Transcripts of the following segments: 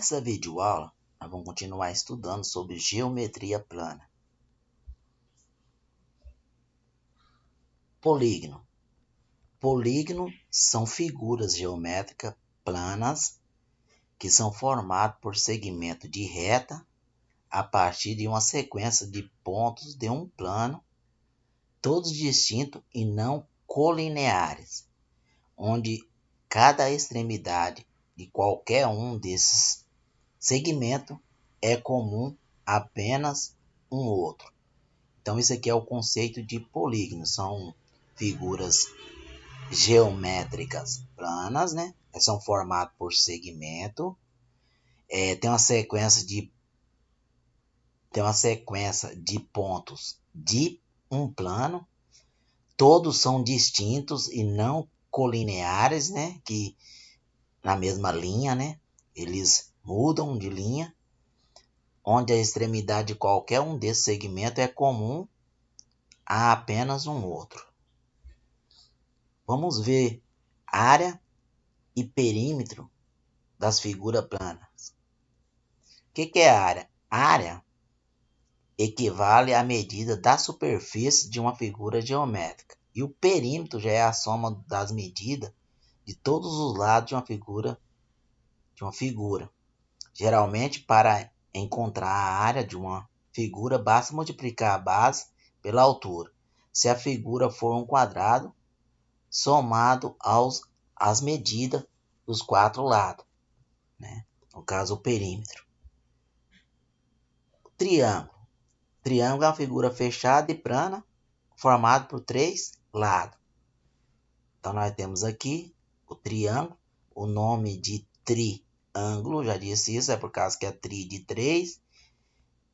Nessa videoaula, nós vamos continuar estudando sobre geometria plana. Polígono. Polígono são figuras geométricas planas que são formadas por segmento de reta a partir de uma sequência de pontos de um plano, todos distintos e não colineares, onde cada extremidade de qualquer um desses segmentos é comum a apenas um outro. Então, isso aqui é o conceito de polígono. São figuras geométricas planas, né? São formadas por segmento. Tem uma sequência de pontos de um plano. Todos são distintos e não colineares, né? Que na mesma linha, né? Eles mudam de linha, onde a extremidade de qualquer um desses segmentos é comum a apenas um outro. Vamos ver área e perímetro das figuras planas. O que é área? Área equivale à medida da superfície de uma figura geométrica. E o perímetro já é a soma das medidas de todos os lados de uma figura. Geralmente, para encontrar a área de uma figura, basta multiplicar a base pela altura. Se a figura for um quadrado, somado às medidas dos quatro lados, né? No caso, o perímetro. Triângulo. Triângulo é uma figura fechada e plana, formada por três lados. Então, nós temos aqui o triângulo, o nome de triângulo, já disse isso, é por causa que é tri de três,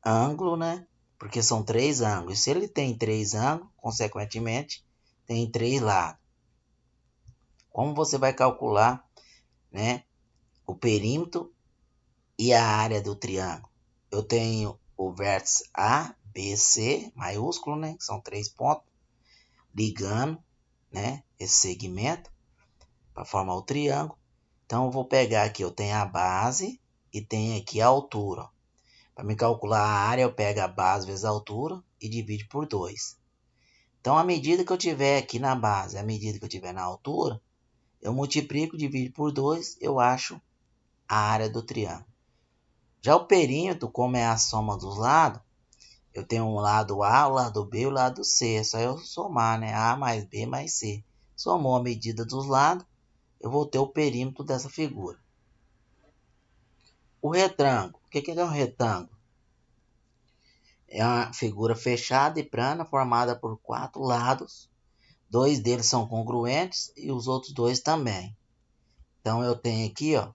ângulo, né? Porque são três ângulos. Se ele tem três ângulos, consequentemente, tem três lados. Como você vai calcular, né, o perímetro e a área do triângulo? Eu tenho o vértice A, B, C, maiúsculo, né? São três pontos, ligando, né, esse segmento para formar o triângulo. Então, eu vou pegar aqui, eu tenho a base e tenho aqui a altura. Para me calcular a área, eu pego a base vezes a altura e divido por 2. Então, a medida que eu tiver aqui na base, a medida que eu tiver na altura, eu multiplico, divido por 2, eu acho a área do triângulo. Já o perímetro, como é a soma dos lados, eu tenho um lado A, o lado B e o lado C. É só eu somar, né? A mais B mais C. Somou a medida dos lados, eu vou ter o perímetro dessa figura. O retângulo. O que é um retângulo? É uma figura fechada e plana formada por quatro lados. Dois deles são congruentes e os outros dois também. Então, eu tenho aqui, ó,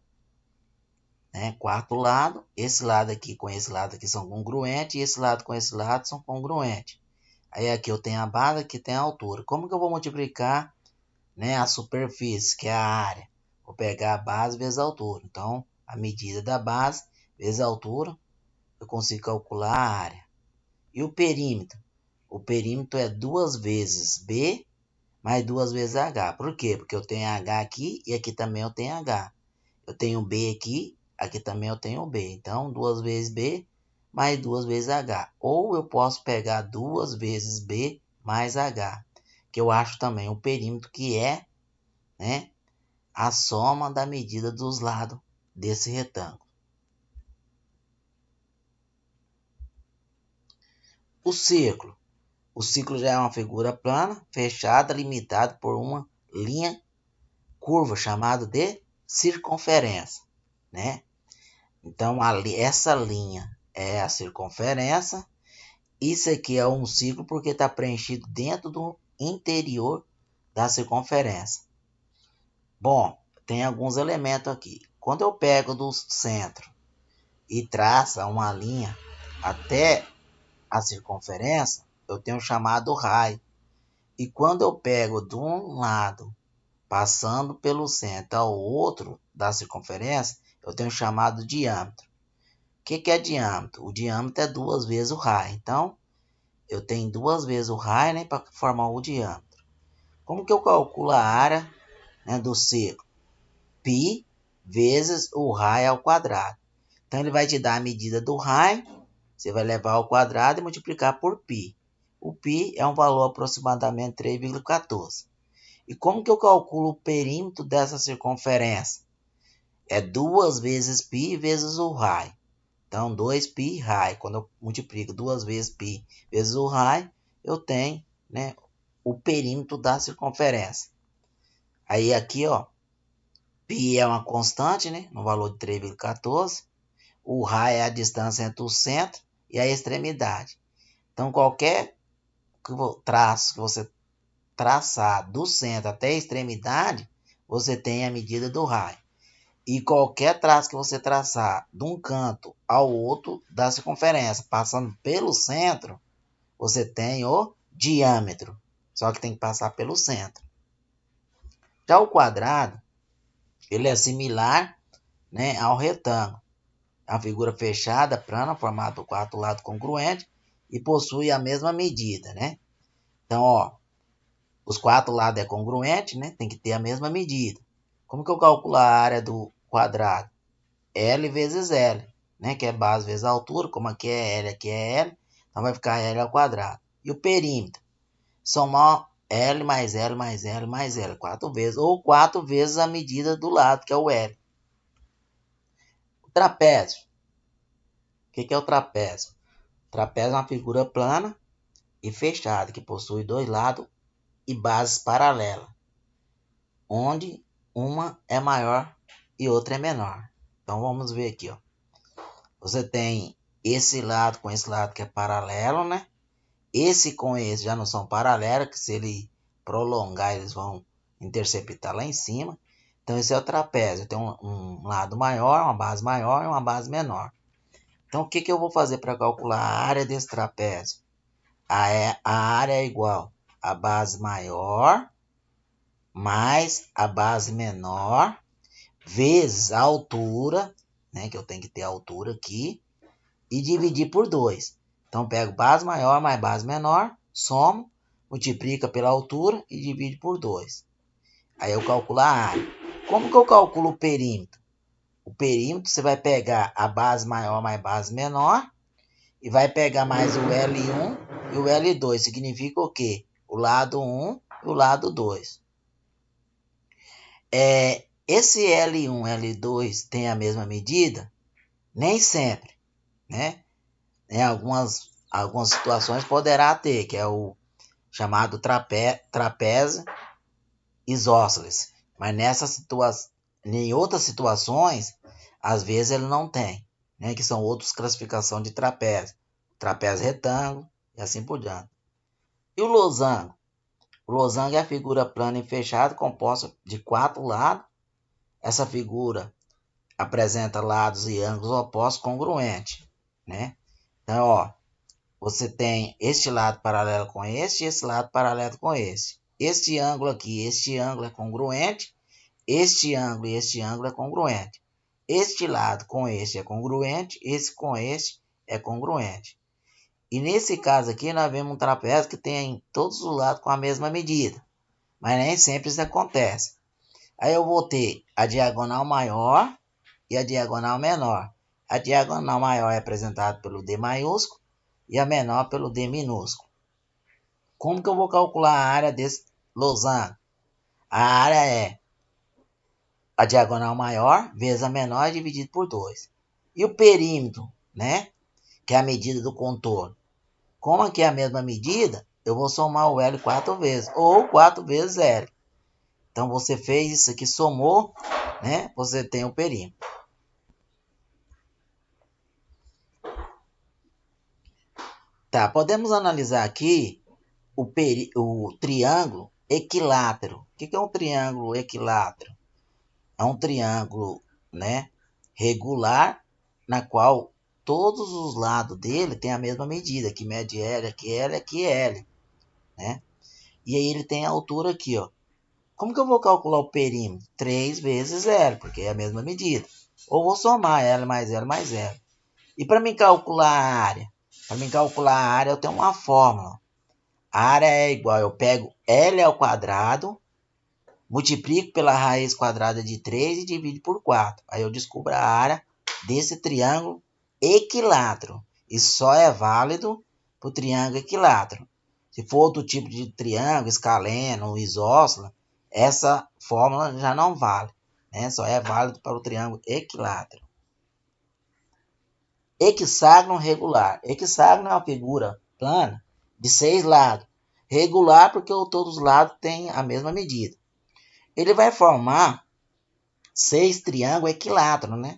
né, quatro lados. Esse lado aqui com esse lado aqui são congruentes e esse lado com esse lado são congruentes. Aí aqui eu tenho a base, aqui tem a altura. Como que eu vou multiplicar, né, a superfície, que é a área? Vou pegar a base vezes a altura. Então, a medida da base vezes a altura, eu consigo calcular a área. E o perímetro? O perímetro é 2 vezes B mais 2 vezes H. Por quê? Porque eu tenho H aqui e aqui também eu tenho H. Eu tenho B aqui, aqui também eu tenho B. Então, 2 vezes B mais 2 vezes H. Ou eu posso pegar 2 vezes B mais H, que eu acho também o perímetro, que é, né, a soma da medida dos lados desse retângulo. O círculo. O círculo já é uma figura plana, fechada, limitada por uma linha curva chamada de circunferência, né? Então, essa linha é a circunferência. Isso aqui é um círculo porque está preenchido dentro do interior da circunferência. Bom, tem alguns elementos aqui. Quando eu pego do centro e traço uma linha até a circunferência, eu tenho chamado raio. E quando eu pego de um lado, passando pelo centro ao outro da circunferência, eu tenho chamado diâmetro. O que é diâmetro? O diâmetro é 2 vezes o raio. Então, eu tenho 2 vezes o raio, né, para formar o diâmetro. Como que eu calculo a área, né, do círculo? Π vezes o raio ao quadrado. Então, ele vai te dar a medida do raio. Você vai levar ao quadrado e multiplicar por π. O π é um valor aproximadamente 3,14. E como que eu calculo o perímetro dessa circunferência? É 2 vezes π vezes o raio. Então, 2π raio. Quando eu multiplico 2 vezes π vezes o raio, eu tenho, né, o perímetro da circunferência. Aí aqui, ó, π é uma constante, né, no valor de 3,14. O raio é a distância entre o centro e a extremidade. Então, qualquer traço que você traçar do centro até a extremidade, você tem a medida do raio. E qualquer traço que você traçar de um canto ao outro da circunferência, passando pelo centro, você tem o diâmetro. Só que tem que passar pelo centro. Já o quadrado, ele é similar, né, ao retângulo. É uma figura fechada, plana, formada por 4 lados congruentes e possui a mesma medida, né? Então, ó, os 4 lados é congruente, né? Tem que ter a mesma medida. Como que eu calculo a área do quadrado? L vezes L, né? Que é base vezes a altura. Como aqui é L, aqui é L. Então vai ficar L ao quadrado. E o perímetro? Somar L mais L mais L mais L. 4 vezes. Ou 4 vezes a medida do lado, que é o L. O trapézio. O que é o trapézio? O trapézio é uma figura plana e fechada, que possui 2 lados e bases paralelas, onde uma é maior e outra é menor. Então vamos ver aqui, ó. Você tem esse lado com esse lado que é paralelo, né? Esse com esse já não são paralelos, que se ele prolongar eles vão interceptar lá em cima. Então esse é o trapézio. Tem um lado maior, uma base maior e uma base menor. Então o que eu vou fazer para calcular a área desse trapézio? A área é igual a base maior mais a base menor vezes a altura, né, que eu tenho que ter a altura aqui, e dividir por 2. Então, pego base maior mais base menor, somo, multiplica pela altura e divide por 2. Aí eu calculo a área. Como que eu calculo o perímetro? O perímetro você vai pegar a base maior mais base menor e vai pegar mais o L1 e o L2. Significa o quê? O lado 1 e o lado 2. Esse L1 e L2 tem a mesma medida? Nem sempre, né? Em algumas situações poderá ter, que é o chamado trapézio isósceles. Mas em outras situações, às vezes ele não tem, né? Que são outras classificações de trapézio. Trapézio retângulo e assim por diante. E o losango? O losango é a figura plana e fechada composta de 4 lados. Essa figura apresenta lados e ângulos opostos congruentes, né? Então, ó, você tem este lado paralelo com este e esse lado paralelo com esse. Este ângulo aqui, este ângulo é congruente. Este ângulo e este ângulo é congruente. Este lado com este é congruente. Esse com este é congruente. E nesse caso aqui, nós vemos um trapézio que tem todos os lados com a mesma medida. Mas nem sempre isso acontece. Aí eu vou ter a diagonal maior e a diagonal menor. A diagonal maior é representada pelo D maiúsculo e a menor pelo D minúsculo. Como que eu vou calcular a área desse losango? A área é a diagonal maior vezes a menor dividido por 2. E o perímetro, né? Que é a medida do contorno. Como aqui é a mesma medida, eu vou somar o L 4 vezes, ou 4 vezes L. Então, você fez isso aqui, somou, né? Você tem o perímetro. Tá, podemos analisar aqui o triângulo equilátero. O que é um triângulo equilátero? É um triângulo, né, regular, na qual todos os lados dele têm a mesma medida. Aqui mede L, aqui L, aqui L, né? E aí ele tem a altura aqui, ó. Como que eu vou calcular o perímetro? 3 vezes L, porque é a mesma medida. Ou vou somar L mais L mais L. E para mim calcular a área? Para mim calcular a área eu tenho uma fórmula. A área é igual, eu pego L ao quadrado, multiplico pela raiz quadrada de 3 e divido por 4. Aí eu descubro a área desse triângulo equilátero. E só é válido para o triângulo equilátero. Se for outro tipo de triângulo, escaleno, isósceles, essa fórmula já não vale, né? Só é válido para o triângulo equilátero. Hexágono regular. Hexágono é uma figura plana de 6 lados. Regular porque todos os lados têm a mesma medida. Ele vai formar 6 triângulos equiláteros, né?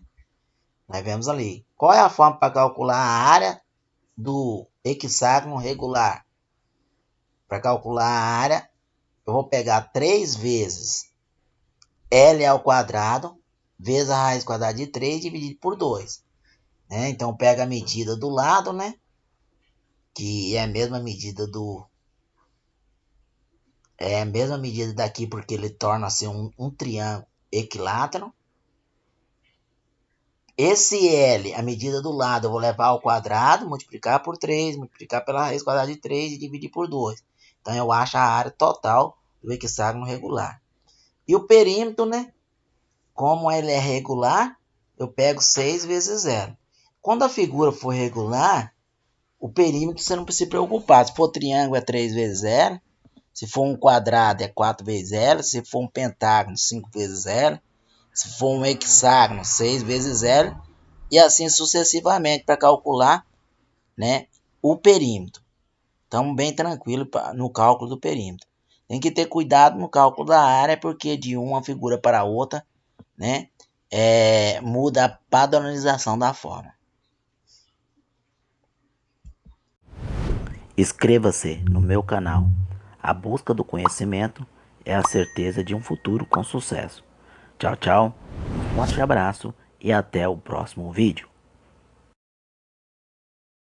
Nós vemos ali. Qual é a forma para calcular a área do hexágono regular? Para calcular a área, eu vou pegar 3 vezes L ao quadrado, vezes a raiz quadrada de 3 dividido por 2. Né? Então, pega a medida do lado, né? Que é a mesma medida É a mesma medida daqui, porque ele torna-se um triângulo equilátero. Esse L, a medida do lado, eu vou levar ao quadrado, multiplicar por 3, multiplicar pela raiz quadrada de 3 e dividir por 2. Então, eu acho a área total do hexágono regular. E o perímetro, né? Como ele é regular, eu pego 6 vezes 0. Quando a figura for regular, o perímetro você não precisa se preocupar. Se for triângulo, é 3 vezes 0. Se for um quadrado, é 4 vezes 0. Se for um pentágono, 5 vezes 0. Se for um hexágono, 6 vezes 0. E assim sucessivamente para calcular, né, o perímetro. Então, bem tranquilo no cálculo do perímetro. Tem que ter cuidado no cálculo da área, porque de uma figura para outra, né, muda a padronização da forma. Inscreva-se no meu canal. A busca do conhecimento é a certeza de um futuro com sucesso. Tchau, tchau, um forte abraço e até o próximo vídeo.